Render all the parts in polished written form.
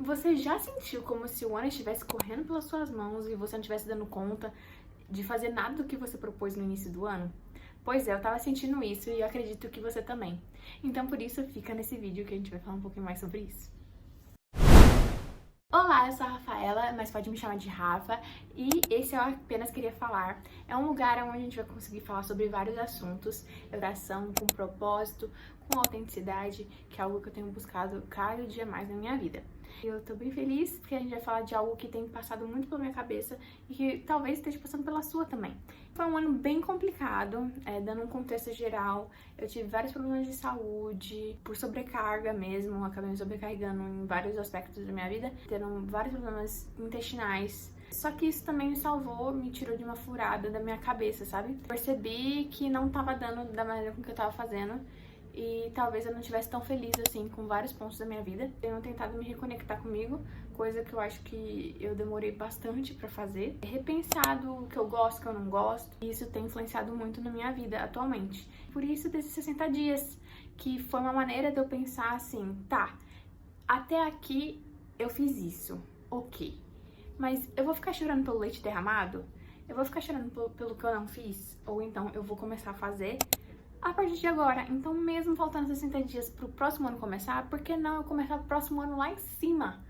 Você já sentiu como se o ano estivesse correndo pelas suas mãos e você não estivesse dando conta de fazer nada do que você propôs no início do ano? Pois é, eu tava sentindo isso e eu acredito que você também. Então por isso fica nesse vídeo que a gente vai falar um pouquinho mais sobre isso. Olá, eu sou a Rafaela, mas pode me chamar de Rafa, e esse eu apenas queria falar. É um lugar onde a gente vai conseguir falar sobre vários assuntos, oração com propósito, com autenticidade, que é algo que eu tenho buscado cada dia mais na minha vida. E eu tô bem feliz porque a gente vai falar de algo que tem passado muito pela minha cabeça e que talvez esteja passando pela sua também. Foi um ano bem complicado, dando um contexto geral. Eu tive vários problemas de saúde, por sobrecarga mesmo, acabei me sobrecarregando em vários aspectos da minha vida, tendo vários problemas intestinais. Só que isso também me salvou, me tirou de uma furada da minha cabeça, sabe? Percebi que não tava dando da maneira com que eu tava fazendo e talvez eu não estivesse tão feliz assim com vários pontos da minha vida. Tenho tentado me reconectar comigo, coisa que eu acho que eu demorei bastante pra fazer. Repensado o que eu gosto, o que eu não gosto, e isso tem influenciado muito na minha vida atualmente. Por isso, desses 60 dias, que foi uma maneira de eu pensar assim, tá, até aqui eu fiz isso, ok. Mas eu vou ficar chorando pelo leite derramado? Eu vou ficar chorando pelo que eu não fiz? Ou então eu vou começar a fazer a partir de agora? Então, mesmo faltando 60 dias pro próximo ano começar, por que não eu começar o próximo ano lá em cima?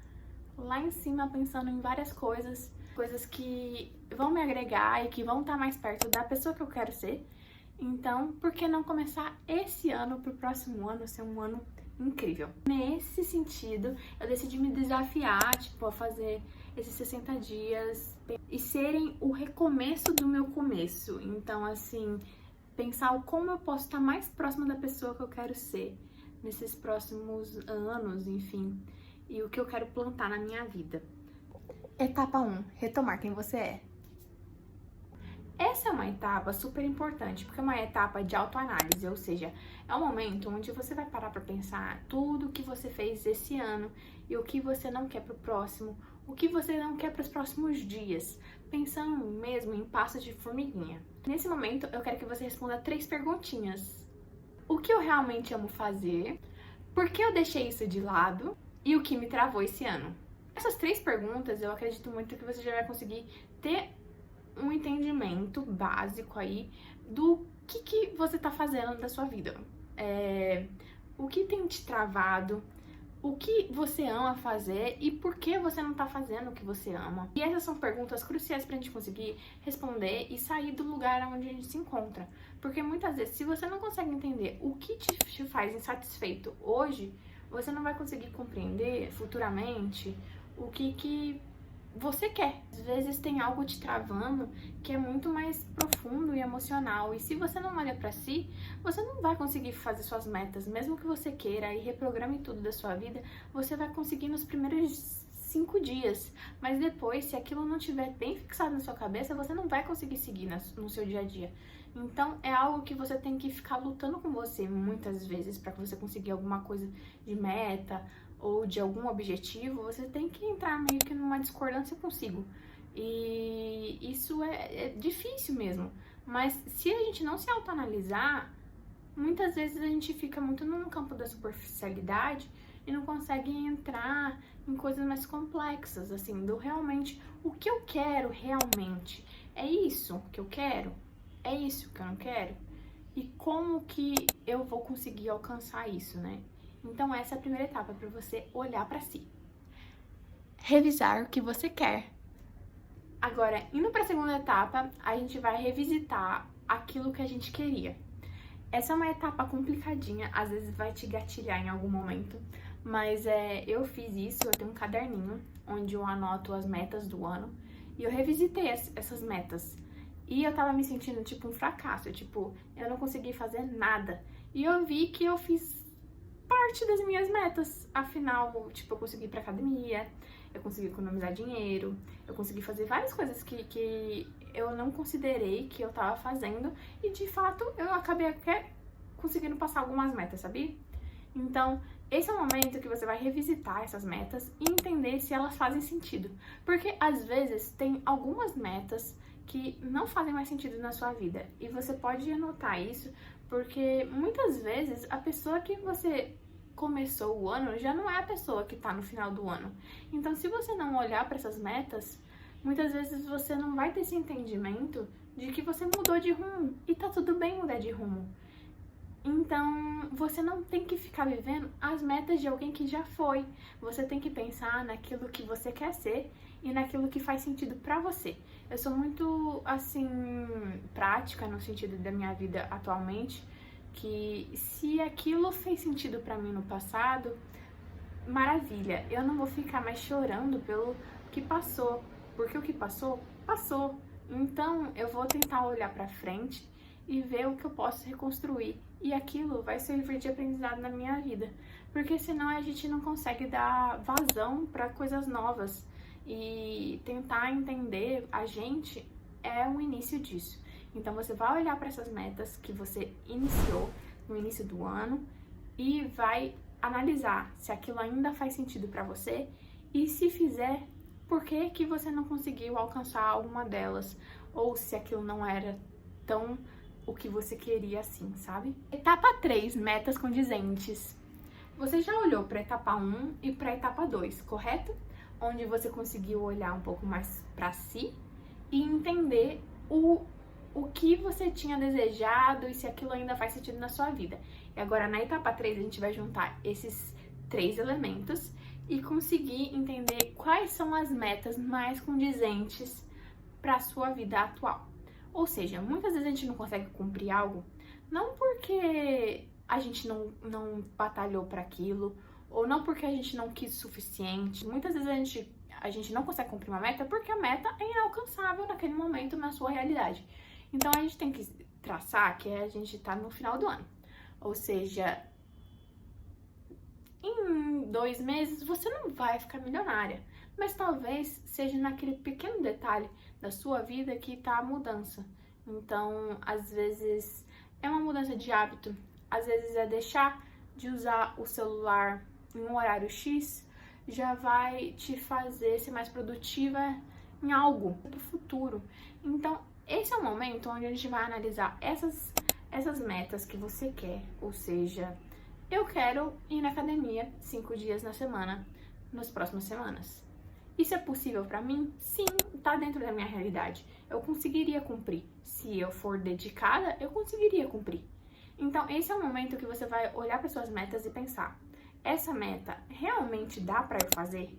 Lá em cima, pensando em várias coisas que vão me agregar e que vão estar mais perto da pessoa que eu quero ser. Então, por que não começar esse ano pro próximo ano ser um ano incrível? Nesse sentido, eu decidi me desafiar, a fazer esses 60 dias e serem o recomeço do meu começo. Então, assim, pensar como eu posso estar mais próxima da pessoa que eu quero ser nesses próximos anos, enfim, e o que eu quero plantar na minha vida. Etapa 1, retomar quem você é. Essa é uma etapa super importante, porque é uma etapa de autoanálise, ou seja, é um momento onde você vai parar para pensar tudo o que você fez esse ano e o que você não quer para o próximo, o que você não quer para os próximos dias, pensando mesmo em passos de formiguinha. Nesse momento, eu quero que você responda 3 perguntinhas. O que eu realmente amo fazer? Por que eu deixei isso de lado? E o que me travou esse ano? Essas 3 perguntas, eu acredito muito que você já vai conseguir ter um entendimento básico aí do que você tá fazendo da sua vida. O que tem te travado, o que você ama fazer e por que você não tá fazendo o que você ama. E essas são perguntas cruciais pra gente conseguir responder e sair do lugar onde a gente se encontra. Porque muitas vezes, se você não consegue entender o que te faz insatisfeito hoje, você não vai conseguir compreender futuramente o que você quer. Às vezes tem algo te travando que é muito mais profundo e emocional, e se você não olha pra si, você não vai conseguir fazer suas metas, mesmo que você queira e reprograme tudo da sua vida, você vai conseguir nos primeiros 5 dias, mas depois, se aquilo não estiver bem fixado na sua cabeça, você não vai conseguir seguir no seu dia a dia. Então é algo que você tem que ficar lutando com você muitas vezes para que você conseguir alguma coisa de meta ou de algum objetivo. Você tem que entrar meio que numa discordância consigo. E isso é difícil mesmo. Mas se a gente não se autoanalisar, muitas vezes a gente fica muito no campo da superficialidade e não consegue entrar em coisas mais complexas, assim, do realmente o que eu quero realmente. É isso que eu quero? É isso que eu não quero? E como que eu vou conseguir alcançar isso, né? Então essa é a primeira etapa, para você olhar para si. Revisar o que você quer. Agora, indo para a segunda etapa, a gente vai revisitar aquilo que a gente queria. Essa é uma etapa complicadinha, às vezes vai te gatilhar em algum momento, mas eu fiz isso, eu tenho um caderninho onde eu anoto as metas do ano e eu revisitei essas metas. E eu tava me sentindo tipo um fracasso, eu não consegui fazer nada. E eu vi que eu fiz parte das minhas metas. Afinal, eu consegui ir pra academia, eu consegui economizar dinheiro, eu consegui fazer várias coisas que eu não considerei que eu tava fazendo. E de fato, eu acabei até conseguindo passar algumas metas, sabia? Então, esse é o momento que você vai revisitar essas metas e entender se elas fazem sentido. Porque às vezes tem algumas metas que não fazem mais sentido na sua vida. E você pode anotar isso, porque muitas vezes a pessoa que você começou o ano já não é a pessoa que tá no final do ano. Então, se você não olhar para essas metas, muitas vezes você não vai ter esse entendimento de que você mudou de rumo e tá tudo bem mudar de rumo. Então, você não tem que ficar vivendo as metas de alguém que já foi. Você tem que pensar naquilo que você quer ser e naquilo que faz sentido pra você. Eu sou muito, assim, prática no sentido da minha vida atualmente, que se aquilo fez sentido pra mim no passado, maravilha. Eu não vou ficar mais chorando pelo que passou, porque o que passou, passou. Então, eu vou tentar olhar pra frente e ver o que eu posso reconstruir. E aquilo vai servir de aprendizado na minha vida. Porque senão a gente não consegue dar vazão para coisas novas. E tentar entender a gente é o início disso. Então você vai olhar para essas metas que você iniciou no início do ano e vai analisar se aquilo ainda faz sentido para você. E se fizer, por que que você não conseguiu alcançar alguma delas? Ou se aquilo não era tão o que você queria assim, sabe? Etapa 3, metas condizentes. Você já olhou para a etapa 1 e para a etapa 2, correto? Onde você conseguiu olhar um pouco mais para si e entender o que você tinha desejado e se aquilo ainda faz sentido na sua vida. E agora na etapa 3 a gente vai juntar esses 3 elementos e conseguir entender quais são as metas mais condizentes para a sua vida atual. Ou seja, muitas vezes a gente não consegue cumprir algo, não porque a gente não batalhou para aquilo, ou não porque a gente não quis o suficiente. Muitas vezes a gente não consegue cumprir uma meta porque a meta é inalcançável naquele momento na sua realidade. Então a gente tem que traçar que a gente tá no final do ano. Ou seja, em 2 meses você não vai ficar milionária, mas talvez seja naquele pequeno detalhe da sua vida que tá a mudança. Então, às vezes é uma mudança de hábito, às vezes é deixar de usar o celular em um horário X, já vai te fazer ser mais produtiva em algo pro futuro. Então, esse é o momento onde a gente vai analisar essas metas que você quer, ou seja, eu quero ir na academia 5 dias na semana, nas próximas semanas. Isso é possível pra mim? Sim, tá dentro da minha realidade. Eu conseguiria cumprir. Se eu for dedicada, eu conseguiria cumprir. Então, esse é o momento que você vai olhar para suas metas e pensar: essa meta realmente dá pra eu fazer?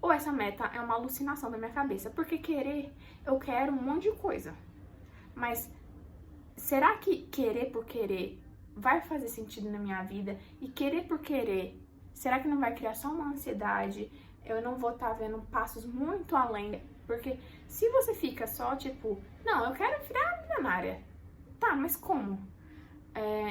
Ou essa meta é uma alucinação da minha cabeça? Porque querer, eu quero um monte de coisa. Mas será que querer por querer vai fazer sentido na minha vida? E querer por querer, será que não vai criar só uma ansiedade? Eu não vou estar vendo passos muito além. Porque se você fica só tipo, não, eu quero virar milionária. Tá, mas como?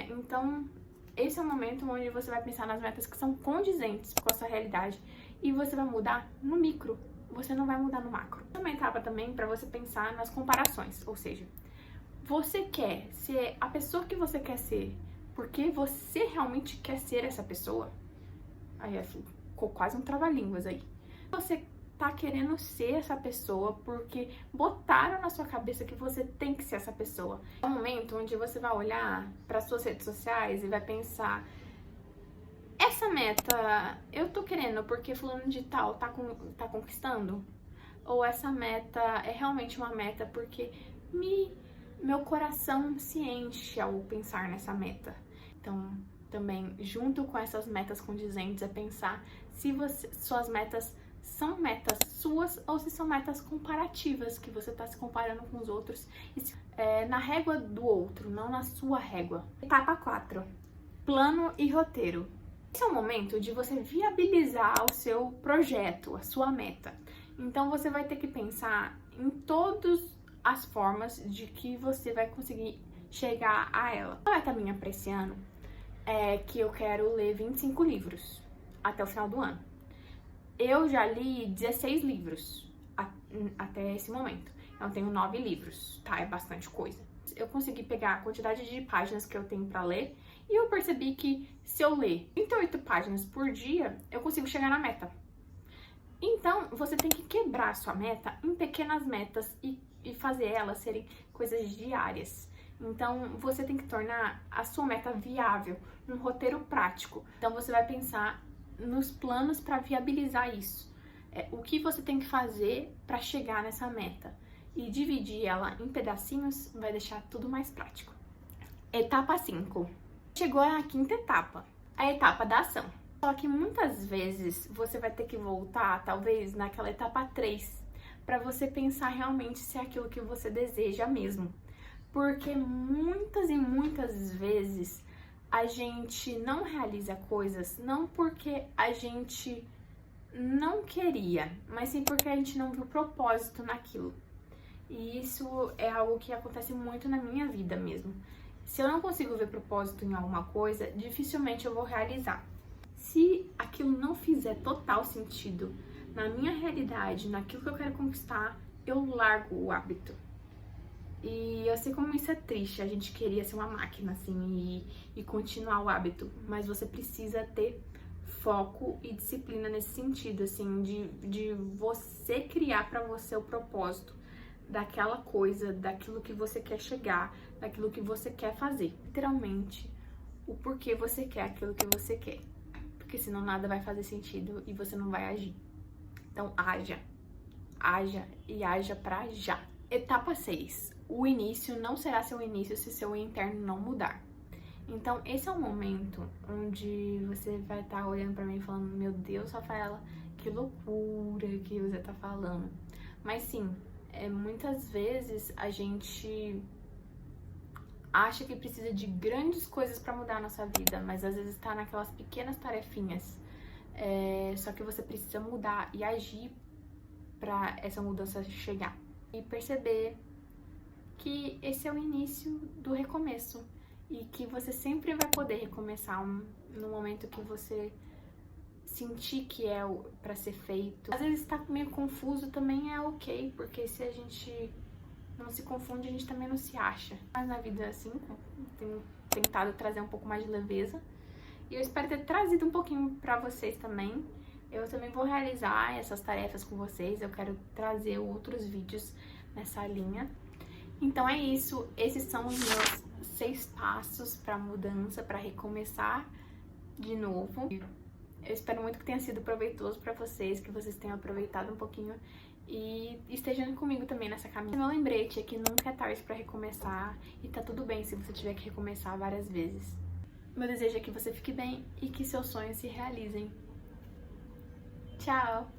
Então, esse é o momento onde você vai pensar nas metas que são condizentes com a sua realidade. E você vai mudar no micro, você não vai mudar no macro. Uma etapa também para você pensar nas comparações. Ou seja, você quer ser a pessoa que você quer ser porque você realmente quer ser essa pessoa? Aí ficou quase um trava-línguas aí. Você tá querendo ser essa pessoa porque botaram na sua cabeça que você tem que ser essa pessoa. É um momento onde você vai olhar para suas redes sociais e vai pensar: essa meta eu tô querendo porque fulano de tal tá conquistando? Ou essa meta é realmente uma meta porque meu coração se enche ao pensar nessa meta? Então, também, junto com essas metas condizentes, é pensar se suas metas são metas suas ou se são metas comparativas, que você está se comparando com os outros na régua do outro, não na sua régua. Etapa 4. Plano e roteiro. Esse é o momento de você viabilizar o seu projeto, a sua meta. Então, você vai ter que pensar em todas as formas de que você vai conseguir chegar a ela. A meta minha para esse ano é que eu quero ler 25 livros até o final do ano. Eu já li 16 livros até esse momento. Eu tenho 9 livros, tá? É bastante coisa. Eu consegui pegar a quantidade de páginas que eu tenho pra ler e eu percebi que se eu ler 38 páginas por dia, eu consigo chegar na meta. Então, você tem que quebrar a sua meta em pequenas metas e fazer elas serem coisas diárias. Então, você tem que tornar a sua meta viável, um roteiro prático. Então, você vai pensar nos planos para viabilizar isso. O que você tem que fazer para chegar nessa meta. E dividir ela em pedacinhos vai deixar tudo mais prático. Etapa 5. Chegou a quinta etapa, a etapa da ação. Só que muitas vezes você vai ter que voltar, talvez, naquela etapa 3, para você pensar realmente se é aquilo que você deseja mesmo. Porque muitas e muitas vezes a gente não realiza coisas não porque a gente não queria, mas sim porque a gente não viu propósito naquilo. E isso é algo que acontece muito na minha vida mesmo. Se eu não consigo ver propósito em alguma coisa, dificilmente eu vou realizar. Se aquilo não fizer total sentido na minha realidade, naquilo que eu quero conquistar, eu largo o hábito. E eu sei como isso é triste, a gente queria ser uma máquina, assim, e continuar o hábito. Mas você precisa ter foco e disciplina nesse sentido, assim, de você criar pra você o propósito daquela coisa, daquilo que você quer chegar, daquilo que você quer fazer. Literalmente, o porquê você quer aquilo que você quer. Porque senão nada vai fazer sentido e você não vai agir. Então, haja. Haja e haja pra já. Etapa 6. O início não será seu início se seu interno não mudar. Então, esse é o momento onde você vai estar olhando pra mim e falando: meu Deus, Rafaela, que loucura que você tá falando. Mas sim, muitas vezes a gente acha que precisa de grandes coisas pra mudar a nossa vida, mas às vezes tá naquelas pequenas tarefinhas. Só que você precisa mudar e agir pra essa mudança chegar. E perceber que esse é o início do recomeço e que você sempre vai poder recomeçar no momento que você sentir que é pra ser feito. Às vezes tá meio confuso, também é ok, porque se a gente não se confunde, a gente também não se acha. Mas na vida, assim, tenho tentado trazer um pouco mais de leveza e eu espero ter trazido um pouquinho pra vocês também. Eu também vou realizar essas tarefas com vocês, eu quero trazer outros vídeos nessa linha. Então é isso, esses são os meus 6 passos para mudança, para recomeçar de novo. Eu espero muito que tenha sido proveitoso para vocês, que vocês tenham aproveitado um pouquinho e estejam comigo também nessa caminhada. Meu lembrete é que nunca é tarde para recomeçar e tá tudo bem se você tiver que recomeçar várias vezes. Meu desejo é que você fique bem e que seus sonhos se realizem. Tchau!